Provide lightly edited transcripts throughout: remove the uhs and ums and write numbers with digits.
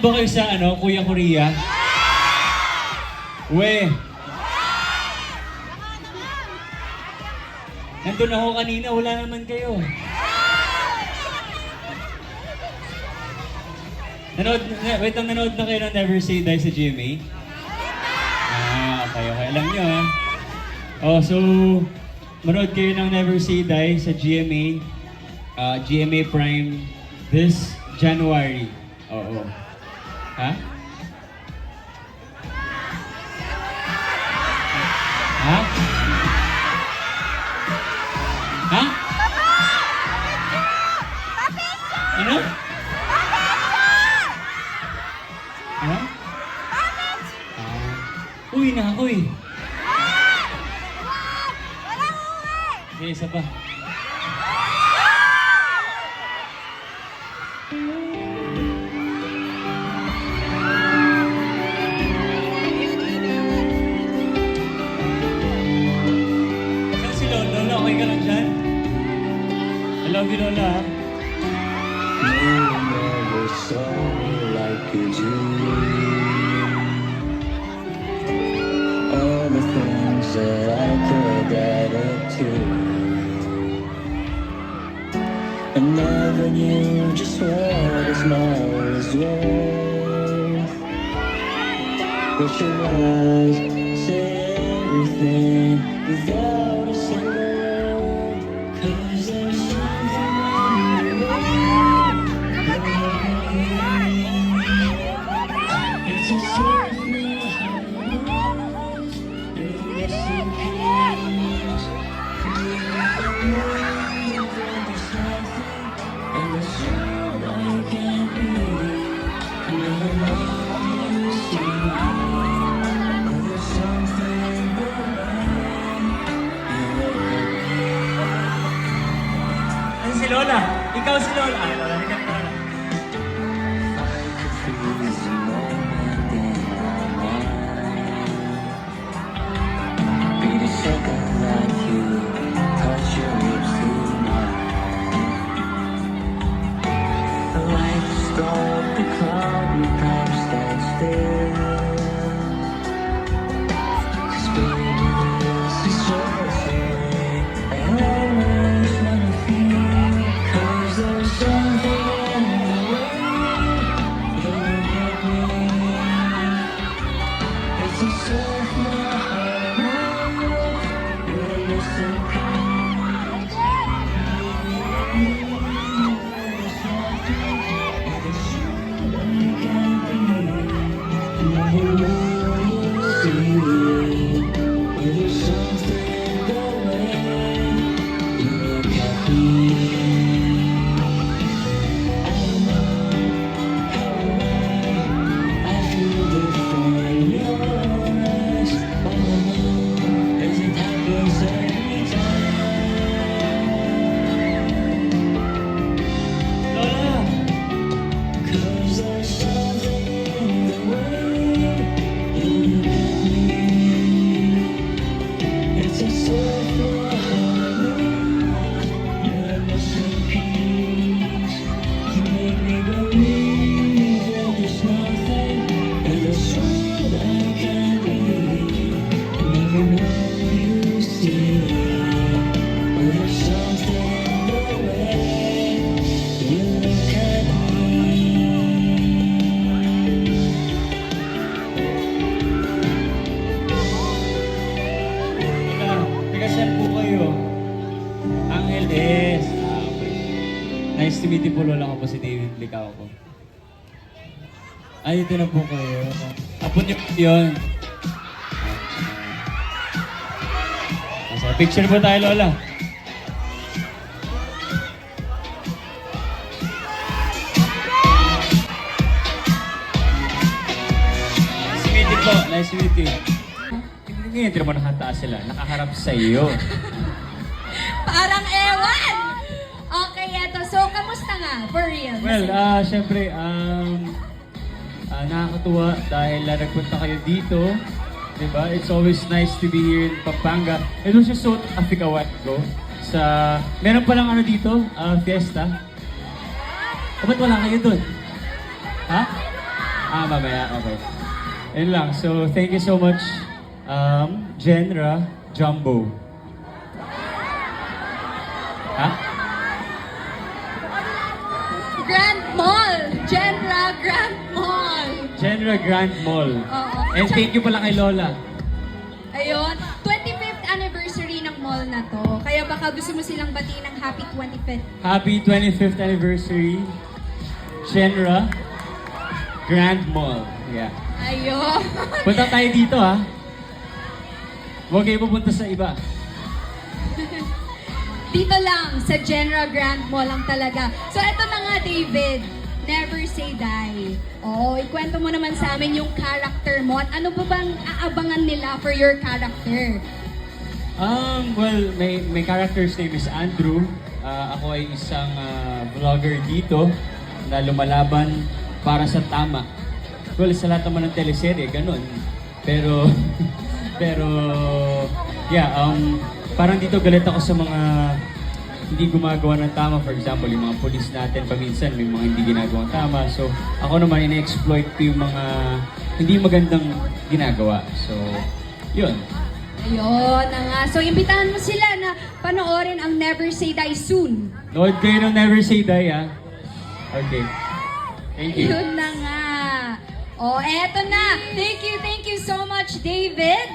ba kayo sa Kuya Korea? We. Nandun ako kanina, wala naman kayo. Nanood na kayo ng Never Say Die sa GMA? Okay. Alam nyo so, manood kayo ng Never Say Die sa GMA. GMA Prime this January. Oo. Ha? Ha? Ha? Ano? Ha? Uwi na ako eh. Okay, isa pa. Saan si Lola? Lola, okay ka lang dyan? I love you, Lola. You never saw me like you do. All the things that I could add up to, I never knew just what a smile was worth. But your eyes say everything without a single word. 'Cause there's something in your way. It's a certain heart. It's a peace. And the soul I can't believe. Never know you see. There's something going. Ano si Lola? Ikaw si Lola. Ay, Lola, ikaw Lola. I could freeze a moment in my mind. Beat a second like you touch your lips to mine. The light stop the cloud and time stands still. 'Cause baby, this is just the way I always wanna feel. 'Cause there's something in the way you look at me. It's a surf my heart. You're a missing piece. There's something in the soul I can't believe. Never will you see. There's something in the way you look at me. I know how I feel different in your eyes. All I know is it happens every time. Lola! 'Cause there's something in the way you look at me. It's a circle of you're a missing piece. You make me believe that there's nothing in this world I can't believe. Never know you see. But there's something in the way you look at me. Teka, saan po kayo? Angeles. Okay. Nice to meet you po, Lola ko po si David Licao po. Ay, dito na po kayo. Apo niyo po yun. Picture po tayo, Lola. Nice to meet you po. Nice to meet you. Hindi mo nakataas sila. Nakaharap sa iyo. Parang ewan! Okay, eto. So, kamusta nga? For real? Well, syempre, nakakatuwa dahil nagpunta kayo dito. Diba? It's always nice to be here in Pampanga. It was just so a while ago. Meron palang dito, fiesta. O ba't wala kayo dun? Ha? Mamaya, okay. Yun lang. So, thank you so much, Genra Jumbo. Ha? Grand Mall! Genra Grand Mall! Genra Grand Mall. Oo. And thank you pala kay Lola. Ayun, 25th anniversary ng mall na to. Kaya baka gusto mo silang batiin ng happy 25th. Happy 25th anniversary, Genra Grand Mall. Yeah. Ayun. Punta tayo dito, ha? Huwag kayo pupunta sa iba. Dito lang, sa Genra Grand Mall lang talaga. So eto na nga, David. Never say die. Oo, ikwento mo naman sa amin yung character mo. At ano ba bang aabangan nila for your character? Well, my character's name is Andrew. Ako ay isang vlogger dito na lumalaban para sa tama. Well, sa lahat naman ng teleserye, ganun. Pero, yeah, parang dito galit ako sa mga hindi gumagawa ng tama. For example, yung mga police natin, paminsan may mga hindi ginagawang tama. So, ako naman ina-exploit ko yung mga hindi magandang ginagawa. So, yun. Ayun na nga. So, imbitahan mo sila na panoorin ang Never Say Die soon. Nood kayo ng Never Say Die, ah. Okay. Thank you. Yun na nga. Oh, eto na. Thank you so much, David.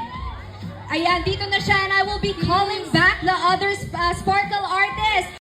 Ayan, dito na siya and I will be calling back the other Sparkle artists.